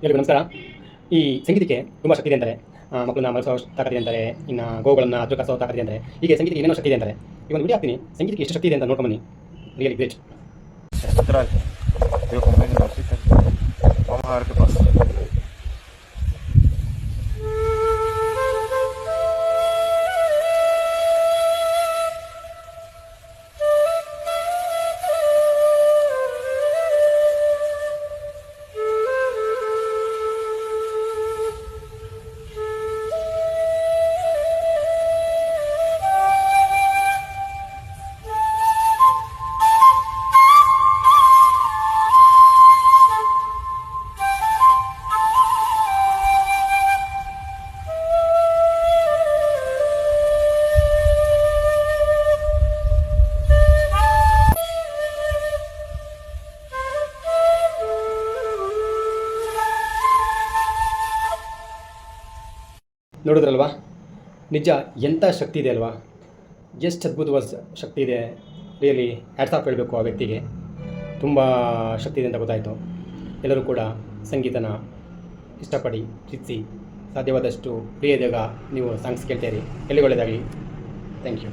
ಎಲ್ರಿಗೂ ನಮಸ್ಕಾರ. ಈ ಸಂಗೀತಕ್ಕೆ ತುಂಬ ಶಕ್ತಿ ಇದೆ ಅಂತಾರೆ. ಮಕ್ಕಳನ್ನ ಮಲಗಿಸೋ ತಾಕತ್ತಿದೆ ಅಂತಾರೆ. ಇನ್ನು ಗೋವುಗಳನ್ನ ಅದ್ರಕಸೋ ತಾಕತ್ತಿದೆ ಅಂತಾರೆ. ಹೀಗೆ ಸಂಗೀತಕ್ಕೆ ಏನೇನೋ ಶಕ್ತಿ ಇದೆ ಅಂತಾರೆ. ಈ ಒಂದು ವಿಡಿಯೋ ಹಾಕ್ತೀನಿ, ಸಂಗೀತಕ್ಕೆ ಎಷ್ಟು ಶಕ್ತಿ ಇದೆ ಅಂತ ನೋಡ್ಕೊಂಬನ್ನಿ. Really great. Central, yo como en la cita, vamos a ver qué pasa. ನೋಡಿದ್ರಲ್ವಾ, ನಿಜ ಎಂಥ ಶಕ್ತಿ ಇದೆ ಅಲ್ವಾ. ಎಷ್ಟು ಅದ್ಭುತವಾದ ಶಕ್ತಿ ಇದೆ. ರಿಯಲಿ ಹ್ಯಾಟ್ಸ್ ಆಫ್ ಹೇಳಬೇಕು ಆ ವ್ಯಕ್ತಿಗೆ. ತುಂಬ ಶಕ್ತಿ ಇದೆ ಅಂತ ಗೊತ್ತಾಯಿತು. ಎಲ್ಲರೂ ಕೂಡ ಸಂಗೀತನ ಇಷ್ಟಪಡಿ, ಪ್ರೀತಿಸಿ, ಸಾಧ್ಯವಾದಷ್ಟು ಪ್ರಿಯದಾಗ ನೀವು ಸಾಂಗ್ಸ್ ಕೇಳ್ತೀರಿ. ಎಲ್ಲಿ ಒಳ್ಳೆಯದಾಗಲಿ. Thank you.